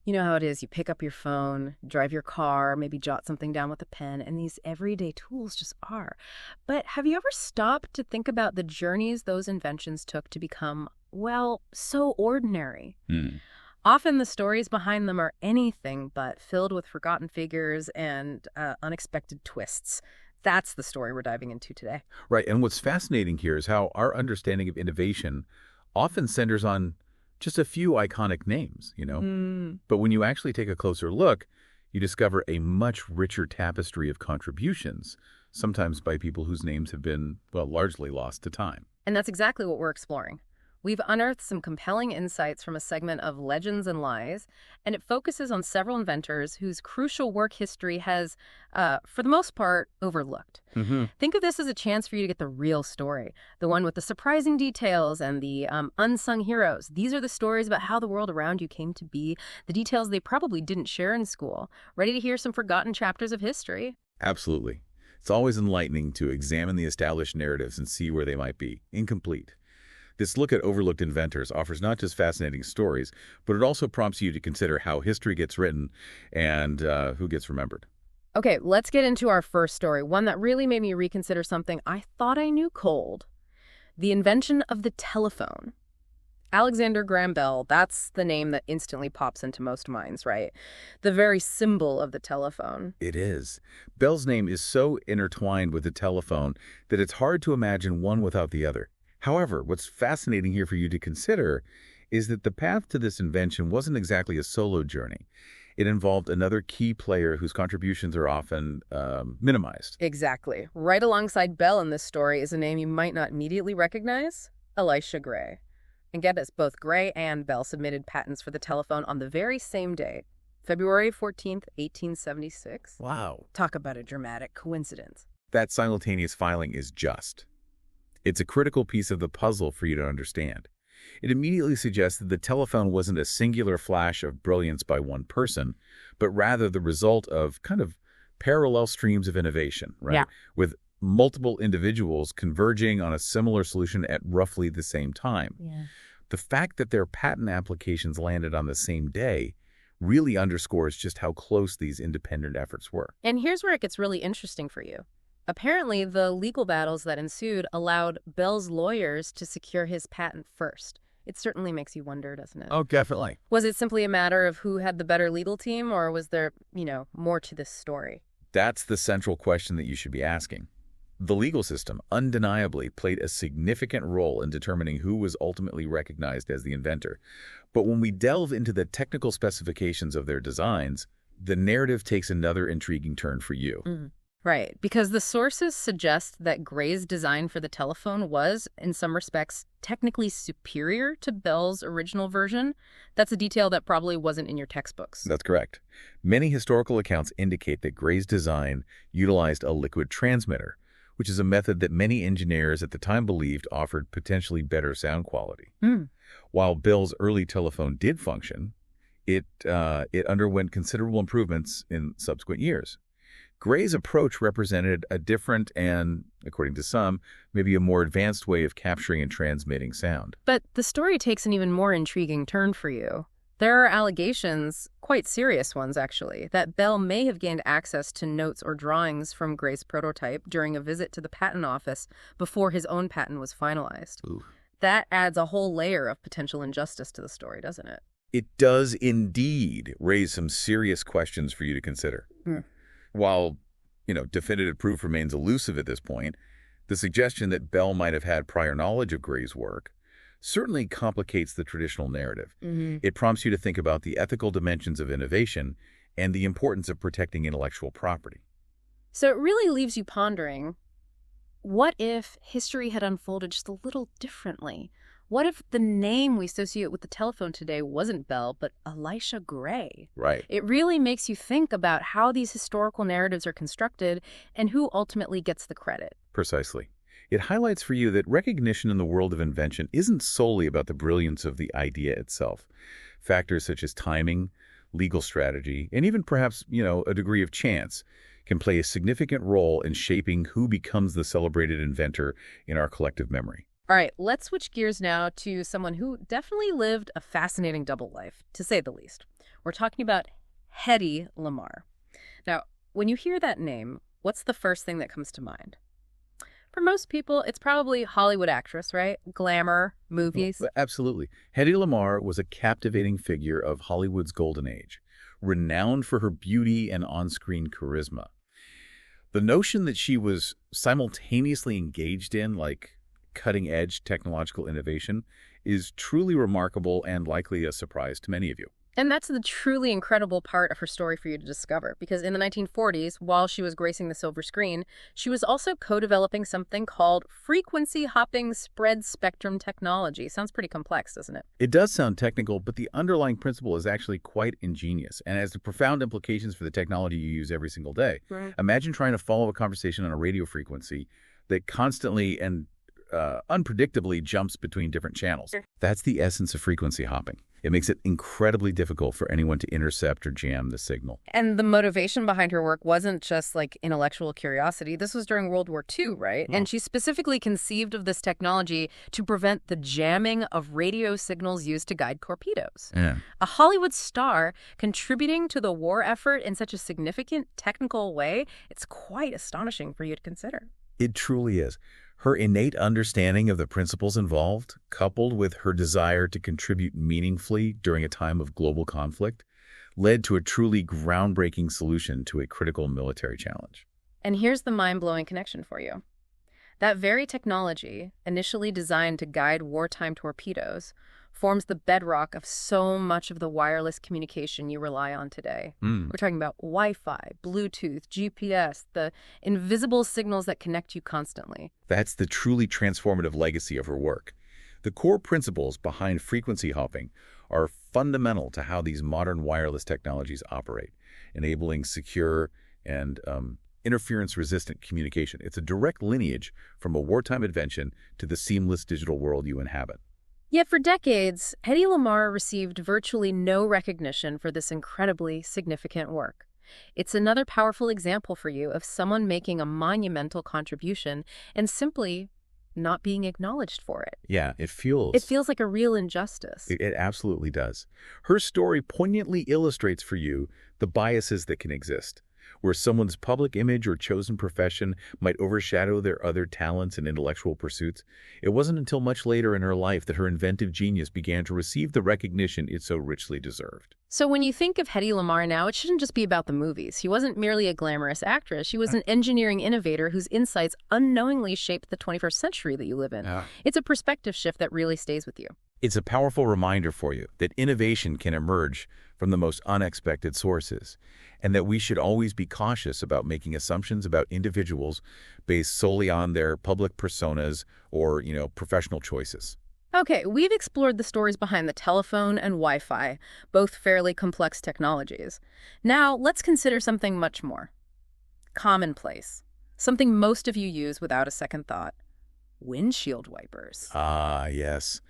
You know how it is. You pick up your phone, drive your car, maybe jot something down with a pen, and these everyday tools just are. But have you ever stopped to think about the journeys those inventions took to become, well, so ordinary? Hmm. Often the stories behind them are anything but filled with forgotten figures and unexpected twists. That's the story we're diving into today. Right. And what's fascinating here is how our understanding of innovation often centers on just a few iconic names. Mm. But when you actually take a closer look, you discover a much richer tapestry of contributions, sometimes by people whose names have been, well, largely lost to time. And that's exactly what we're exploring. We've unearthed some compelling insights from a segment of Legends and Lies, and it focuses on several inventors whose crucial work history has, for the most part, overlooked. Mm-hmm. Think of this as a chance for you to get the real story, the one with the surprising details and the unsung heroes. These are the stories about how the world around you came to be, the details they probably didn't share in school. Ready to hear some forgotten chapters of history? Absolutely. It's always enlightening to examine the established narratives and see where they might be incomplete. This look at overlooked inventors offers not just fascinating stories, but it also prompts you to consider how history gets written and who gets remembered. Okay, let's get into our first story, one that really made me reconsider something I thought I knew cold. The invention of the telephone. Alexander Graham Bell, that's the name that instantly pops into most minds, right? The very symbol of the telephone. It is. Bell's name is so intertwined with the telephone that it's hard to imagine one without the other. However, what's fascinating here for you to consider is that the path to this invention wasn't exactly a solo journey. It involved another key player whose contributions are often minimized. Exactly. Right alongside Bell in this story is a name you might not immediately recognize, Elisha Gray. And get this, both Gray and Bell submitted patents for the telephone on the very same day, February 14th, 1876. Wow. Talk about a dramatic coincidence. That simultaneous filing is just. It's a critical piece of the puzzle for you to understand. It immediately suggests that the telephone wasn't a singular flash of brilliance by one person, but rather the result of kind of parallel streams of innovation, right? Yeah. With multiple individuals converging on a similar solution at roughly the same time. Yeah. The fact that their patent applications landed on the same day really underscores just how close these independent efforts were. And here's where it gets really interesting for you. Apparently, the legal battles that ensued allowed Bell's lawyers to secure his patent first. It certainly makes you wonder, doesn't it? Oh, definitely. Was it simply a matter of who had the better legal team, or was there, more to this story? That's the central question that you should be asking. The legal system undeniably played a significant role in determining who was ultimately recognized as the inventor. But when we delve into the technical specifications of their designs, the narrative takes another intriguing turn for you. Right, because the sources suggest that Gray's design for the telephone was, in some respects, technically superior to Bell's original version. That's a detail that probably wasn't in your textbooks. That's correct. Many historical accounts indicate that Gray's design utilized a liquid transmitter, which is a method that many engineers at the time believed offered potentially better sound quality. While Bell's early telephone did function, it underwent considerable improvements in subsequent years. Gray's approach represented a different and, according to some, maybe a more advanced way of capturing and transmitting sound. But the story takes an even more intriguing turn for you. There are allegations, quite serious ones actually, that Bell may have gained access to notes or drawings from Gray's prototype during a visit to the patent office before his own patent was finalized. Ooh. That adds a whole layer of potential injustice to the story, doesn't it? It does indeed raise some serious questions for you to consider. While, definitive proof remains elusive at this point, the suggestion that Bell might have had prior knowledge of Gray's work certainly complicates the traditional narrative. It prompts you to think about the ethical dimensions of innovation and the importance of protecting intellectual property. So it really leaves you pondering, what if history had unfolded just a little differently? What if the name we associate with the telephone today wasn't Bell, but Elisha Gray? Right. It really makes you think about how these historical narratives are constructed and who ultimately gets the credit. Precisely. It highlights for you that recognition in the world of invention isn't solely about the brilliance of the idea itself. Factors such as timing, legal strategy, and even perhaps, a degree of chance can play a significant role in shaping who becomes the celebrated inventor in our collective memory. All right, let's switch gears now to someone who definitely lived a fascinating double life, to say the least. We're talking about Hedy Lamarr. Now, when you hear that name, what's the first thing that comes to mind? For most people, it's probably Hollywood actress, right? Glamour, movies. Absolutely. Hedy Lamarr was a captivating figure of Hollywood's golden age, renowned for her beauty and on-screen charisma. The notion that she was simultaneously engaged in, like, cutting-edge technological innovation is truly remarkable and likely a surprise to many of you. And that's the truly incredible part of her story for you to discover, because in the 1940s, while she was gracing the silver screen, she was also co-developing something called frequency hopping spread spectrum technology. Sounds pretty complex, doesn't it? It does sound technical, but the underlying principle is actually quite ingenious and has profound implications for the technology you use every single day. Right. Imagine trying to follow a conversation on a radio frequency that constantly and unpredictably jumps between different channels. That's the essence of frequency hopping. It makes it incredibly difficult for anyone to intercept or jam the signal. And the motivation behind her work wasn't just like intellectual curiosity. This was during World War II, right? And she specifically conceived of this technology to prevent the jamming of radio signals used to guide torpedoes. Yeah. A Hollywood star contributing to the war effort in such a significant technical way, it's quite astonishing for you to consider. It truly is. Her innate understanding of the principles involved, coupled with her desire to contribute meaningfully during a time of global conflict, led to a truly groundbreaking solution to a critical military challenge. And here's the mind-blowing connection for you. That very technology, initially designed to guide wartime torpedoes, forms the bedrock of so much of the wireless communication you rely on today. We're talking about Wi-Fi, Bluetooth, GPS, the invisible signals that connect you constantly. That's the truly transformative legacy of her work. The core principles behind frequency hopping are fundamental to how these modern wireless technologies operate, enabling secure and interference-resistant communication. It's a direct lineage from a wartime invention to the seamless digital world you inhabit. Yet for decades, Hedy Lamarr received virtually no recognition for this incredibly significant work. It's another powerful example for you of someone making a monumental contribution and simply not being acknowledged for it. Yeah, it feels like a real injustice. It absolutely does. Her story poignantly illustrates for you the biases that can exist, where someone's public image or chosen profession might overshadow their other talents and intellectual pursuits. It wasn't until much later in her life that her inventive genius began to receive the recognition it so richly deserved. So when you think of Hedy Lamarr now, it shouldn't just be about the movies. She wasn't merely a glamorous actress. She was an engineering innovator whose insights unknowingly shaped the 21st century that you live in. It's a perspective shift that really stays with you. It's a powerful reminder for you that innovation can emerge from the most unexpected sources, and that we should always be cautious about making assumptions about individuals based solely on their public personas or, professional choices. Okay, we've explored the stories behind the telephone and Wi-Fi, both fairly complex technologies. Now, let's consider something much more commonplace, something most of you use without a second thought: windshield wipers. Ah, yes.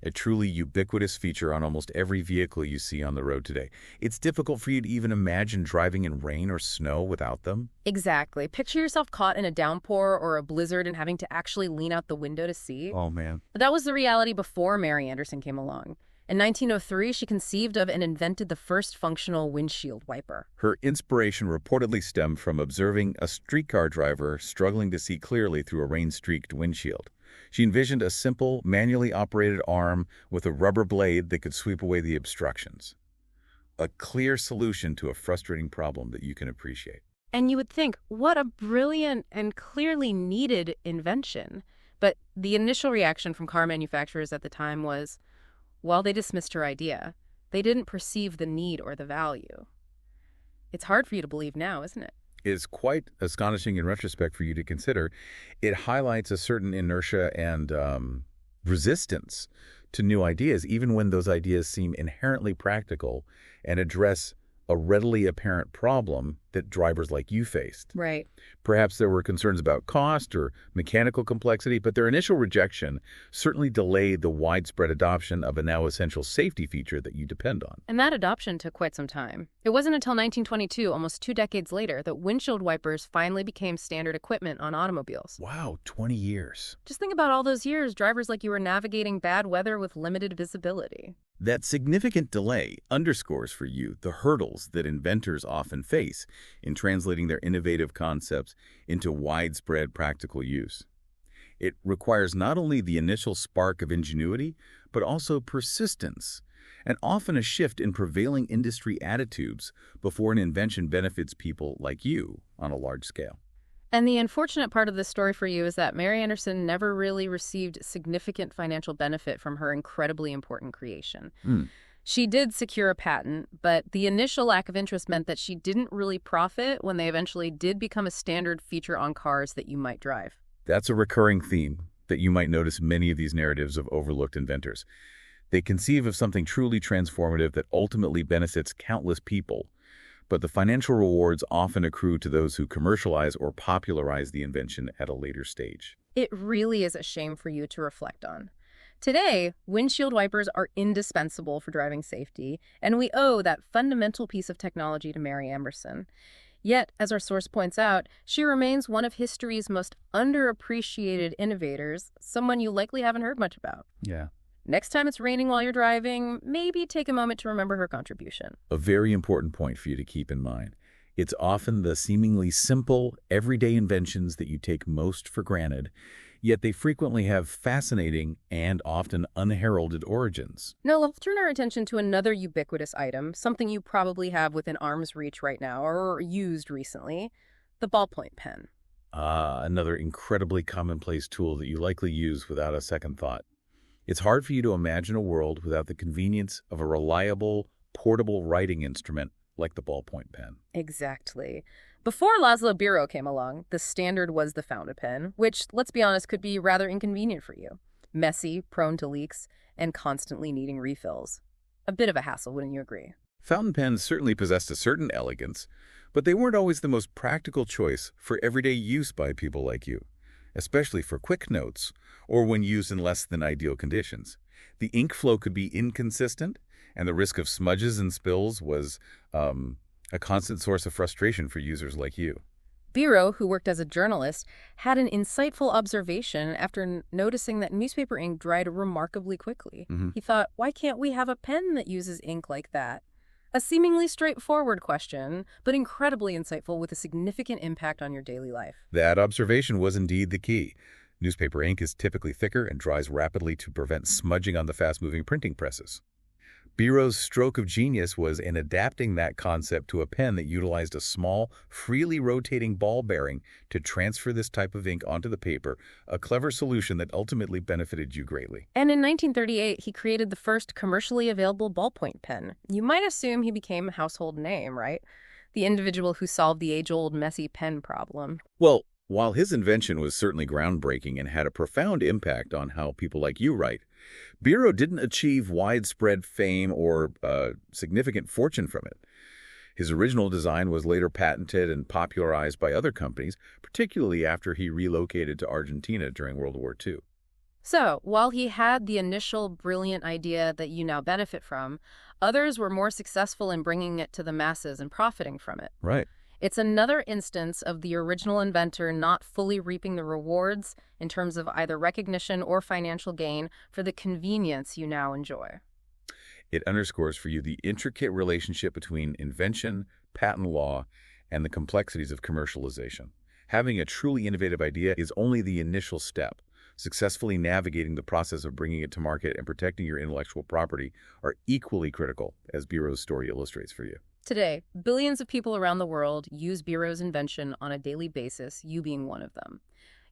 A truly ubiquitous feature on almost every vehicle you see on the road today. It's difficult for you to even imagine driving in rain or snow without them. Exactly. Picture yourself caught in a downpour or a blizzard and having to actually lean out the window to see. Oh, man. But that was the reality before Mary Anderson came along. In 1903, she conceived of and invented the first functional windshield wiper. Her inspiration reportedly stemmed from observing a streetcar driver struggling to see clearly through a rain-streaked windshield. She envisioned a simple, manually operated arm with a rubber blade that could sweep away the obstructions. A clear solution to a frustrating problem that you can appreciate. And you would think, what a brilliant and clearly needed invention. But the initial reaction from car manufacturers at the time was, well, they dismissed her idea. They didn't perceive the need or the value. It's hard for you to believe now, isn't it? Is quite astonishing in retrospect for you to consider. It highlights a certain inertia and resistance to new ideas, even when those ideas seem inherently practical and address a readily apparent problem that drivers like you faced. Right. Perhaps there were concerns about cost or mechanical complexity, but their initial rejection certainly delayed the widespread adoption of a now essential safety feature that you depend on. And that adoption took quite some time. It wasn't until 1922, almost 2 decades later, that windshield wipers finally became standard equipment on automobiles. Wow, 20 years. Just think about all those years drivers like you were navigating bad weather with limited visibility. That significant delay underscores for you the hurdles that inventors often face in translating their innovative concepts into widespread practical use. It requires not only the initial spark of ingenuity, but also persistence, and often a shift in prevailing industry attitudes before an invention benefits people like you on a large scale. And the unfortunate part of this story for you is that Mary Anderson never really received significant financial benefit from her incredibly important creation. Hmm. She did secure a patent, but the initial lack of interest meant that she didn't really profit when they eventually did become a standard feature on cars that you might drive. That's a recurring theme that you might notice in many of these narratives of overlooked inventors. They conceive of something truly transformative that ultimately benefits countless people, but the financial rewards often accrue to those who commercialize or popularize the invention at a later stage. It really is a shame for you to reflect on. Today, windshield wipers are indispensable for driving safety, and we owe that fundamental piece of technology to Mary Anderson. Yet, as our source points out, she remains one of history's most underappreciated innovators, someone you likely haven't heard much about. Yeah. Next time it's raining while you're driving, maybe take a moment to remember her contribution. A very important point for you to keep in mind. It's often the seemingly simple, everyday inventions that you take most for granted, yet they frequently have fascinating and often unheralded origins. Now, let's turn our attention to another ubiquitous item, something you probably have within arm's reach right now or used recently, the ballpoint pen. Another incredibly commonplace tool that you likely use without a second thought. It's hard for you to imagine a world without the convenience of a reliable, portable writing instrument like the ballpoint pen. Exactly. Before Laszlo Biro came along, the standard was the fountain pen, which, let's be honest, could be rather inconvenient for you. Messy, prone to leaks, and constantly needing refills. A bit of a hassle, wouldn't you agree? Fountain pens certainly possessed a certain elegance, but they weren't always the most practical choice for everyday use by people like you, especially for quick notes or when used in less than ideal conditions. The ink flow could be inconsistent, and the risk of smudges and spills was a constant source of frustration for users like you. Biro, who worked as a journalist, had an insightful observation after noticing that newspaper ink dried remarkably quickly. He thought, why can't we have a pen that uses ink like that? A seemingly straightforward question, but incredibly insightful with a significant impact on your daily life. That observation was indeed the key. Newspaper ink is typically thicker and dries rapidly to prevent smudging on the fast-moving printing presses. Biro's stroke of genius was in adapting that concept to a pen that utilized a small, freely rotating ball bearing to transfer this type of ink onto the paper, a clever solution that ultimately benefited you greatly. And in 1938, he created the first commercially available ballpoint pen. You might assume he became a household name, right? The individual who solved the age-old messy pen problem. Well, while his invention was certainly groundbreaking and had a profound impact on how people like you write, Biro didn't achieve widespread fame or significant fortune from it. His original design was later patented and popularized by other companies, particularly after he relocated to Argentina during World War II. So, while he had the initial brilliant idea that you now benefit from, others were more successful in bringing it to the masses and profiting from it. Right. It's another instance of the original inventor not fully reaping the rewards in terms of either recognition or financial gain for the convenience you now enjoy. It underscores for you the intricate relationship between invention, patent law, and the complexities of commercialization. Having a truly innovative idea is only the initial step. Successfully navigating the process of bringing it to market and protecting your intellectual property are equally critical, as Biro's story illustrates for you. Today, billions of people around the world use Biro's invention on a daily basis, you being one of them.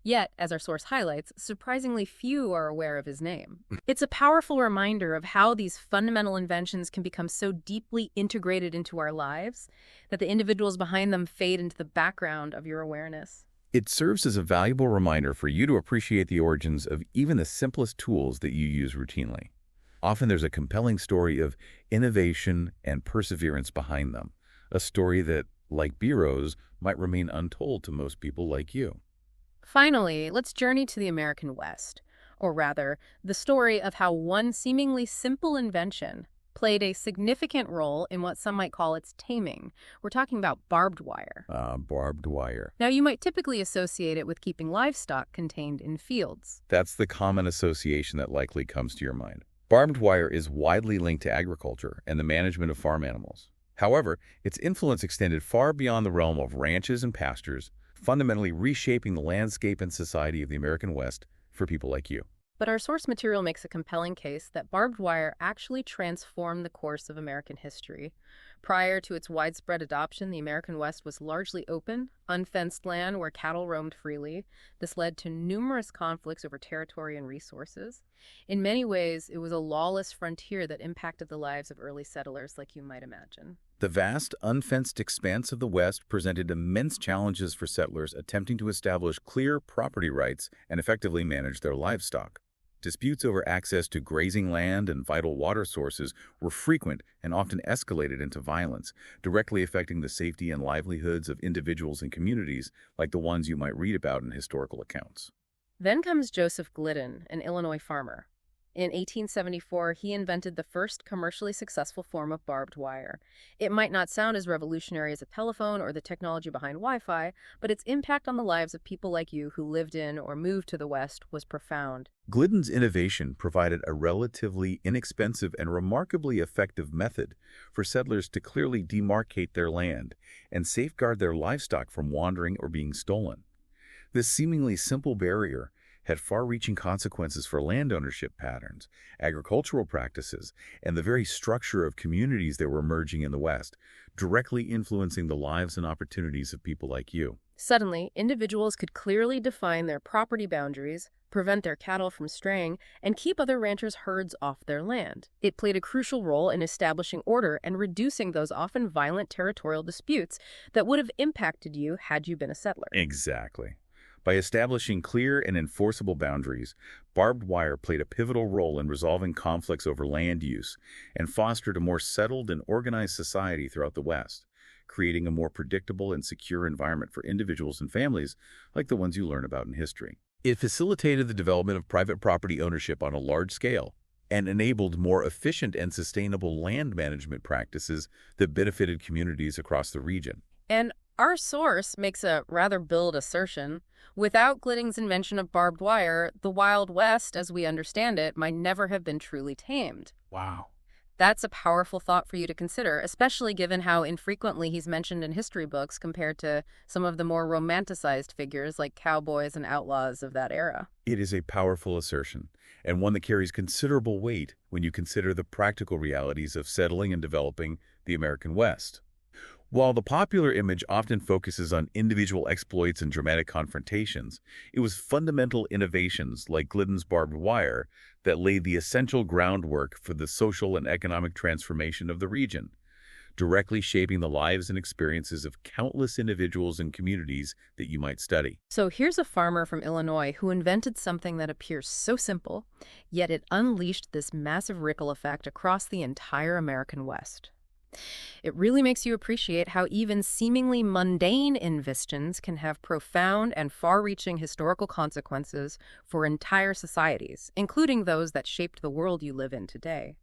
Yet, as our source highlights, surprisingly few are aware of his name. It's a powerful reminder of how these fundamental inventions can become so deeply integrated into our lives that the individuals behind them fade into the background of your awareness. It serves as a valuable reminder for you to appreciate the origins of even the simplest tools that you use routinely. Often there's a compelling story of innovation and perseverance behind them, a story that, like Biro's, might remain untold to most people like you. Finally, let's journey to the American West, or rather, the story of how one seemingly simple invention played a significant role in what some might call its taming. We're talking about barbed wire. Barbed wire. Now, you might typically associate it with keeping livestock contained in fields. That's the common association that likely comes to your mind. Barbed wire is widely linked to agriculture and the management of farm animals. However, its influence extended far beyond the realm of ranches and pastures, fundamentally reshaping the landscape and society of the American West for people like you. But our source material makes a compelling case that barbed wire actually transformed the course of American history. Prior to its widespread adoption, the American West was largely open, unfenced land where cattle roamed freely. This led to numerous conflicts over territory and resources. In many ways, it was a lawless frontier that impacted the lives of early settlers, like you might imagine. The vast, unfenced expanse of the West presented immense challenges for settlers attempting to establish clear property rights and effectively manage their livestock. Disputes over access to grazing land and vital water sources were frequent and often escalated into violence, directly affecting the safety and livelihoods of individuals and communities like the ones you might read about in historical accounts. Then comes Joseph Glidden, an Illinois farmer. In 1874, he invented the first commercially successful form of barbed wire. It might not sound as revolutionary as a telephone or the technology behind Wi-Fi, but its impact on the lives of people like you who lived in or moved to the West was profound. Glidden's innovation provided a relatively inexpensive and remarkably effective method for settlers to clearly demarcate their land and safeguard their livestock from wandering or being stolen. This seemingly simple barrier had far-reaching consequences for land ownership patterns, agricultural practices, and the very structure of communities that were emerging in the West, directly influencing the lives and opportunities of people like you. Suddenly, individuals could clearly define their property boundaries, prevent their cattle from straying, and keep other ranchers' herds off their land. It played a crucial role in establishing order and reducing those often violent territorial disputes that would have impacted you had you been a settler. Exactly. By establishing clear and enforceable boundaries, barbed wire played a pivotal role in resolving conflicts over land use and fostered a more settled and organized society throughout the West, creating a more predictable and secure environment for individuals and families like the ones you learn about in history. It facilitated the development of private property ownership on a large scale and enabled more efficient and sustainable land management practices that benefited communities across the region. And our source makes a rather bold assertion. Without Glidden's invention of barbed wire, the Wild West, as we understand it, might never have been truly tamed. Wow. That's a powerful thought for you to consider, especially given how infrequently he's mentioned in history books compared to some of the more romanticized figures like cowboys and outlaws of that era. It is a powerful assertion, and one that carries considerable weight when you consider the practical realities of settling and developing the American West. While the popular image often focuses on individual exploits and dramatic confrontations, it was fundamental innovations like Glidden's barbed wire that laid the essential groundwork for the social and economic transformation of the region, directly shaping the lives and experiences of countless individuals and communities that you might study. So here's a farmer from Illinois who invented something that appears so simple, yet it unleashed this massive ripple effect across the entire American West. It really makes you appreciate how even seemingly mundane inventions can have profound and far-reaching historical consequences for entire societies, including those that shaped the world you live in today.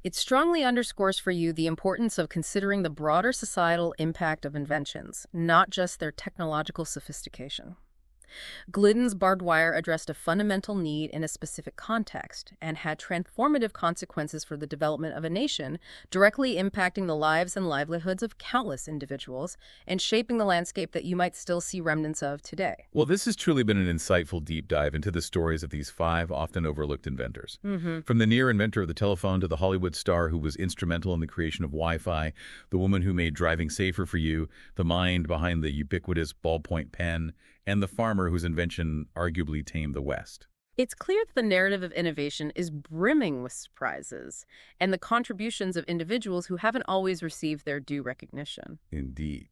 It strongly underscores for you the importance of considering the broader societal impact of inventions, not just their technological sophistication. Glidden's barbed wire addressed a fundamental need in a specific context and had transformative consequences for the development of a nation, directly impacting the lives and livelihoods of countless individuals and shaping the landscape that you might still see remnants of today. Well, this has truly been an insightful deep dive into the stories of these 5 often overlooked inventors. From the near inventor of the telephone to the Hollywood star who was instrumental in the creation of Wi-Fi, the woman who made driving safer for you, the mind behind the ubiquitous ballpoint pen, and the farmer whose invention arguably tamed the West. It's clear that the narrative of innovation is brimming with surprises and the contributions of individuals who haven't always received their due recognition. Indeed.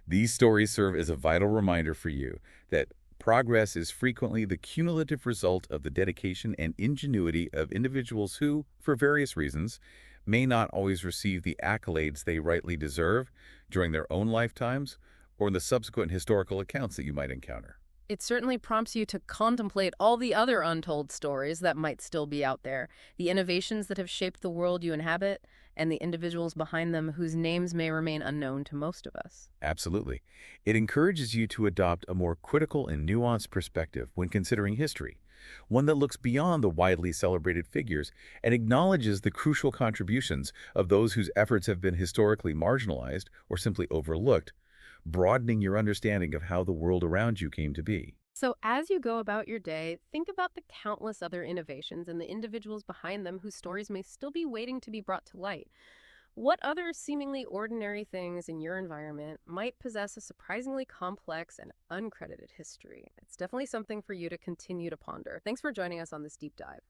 These stories serve as a vital reminder for you that progress is frequently the cumulative result of the dedication and ingenuity of individuals who, for various reasons, may not always receive the accolades they rightly deserve during their own lifetimes or in the subsequent historical accounts that you might encounter. It certainly prompts you to contemplate all the other untold stories that might still be out there, the innovations that have shaped the world you inhabit, and the individuals behind them whose names may remain unknown to most of us. Absolutely. It encourages you to adopt a more critical and nuanced perspective when considering history, one that looks beyond the widely celebrated figures and acknowledges the crucial contributions of those whose efforts have been historically marginalized or simply overlooked, broadening your understanding of how the world around you came to be. So as you go about your day, think about the countless other innovations and the individuals behind them whose stories may still be waiting to be brought to light. What other seemingly ordinary things in your environment might possess a surprisingly complex and uncredited history? It's definitely something for you to continue to ponder. Thanks for joining us on this deep dive.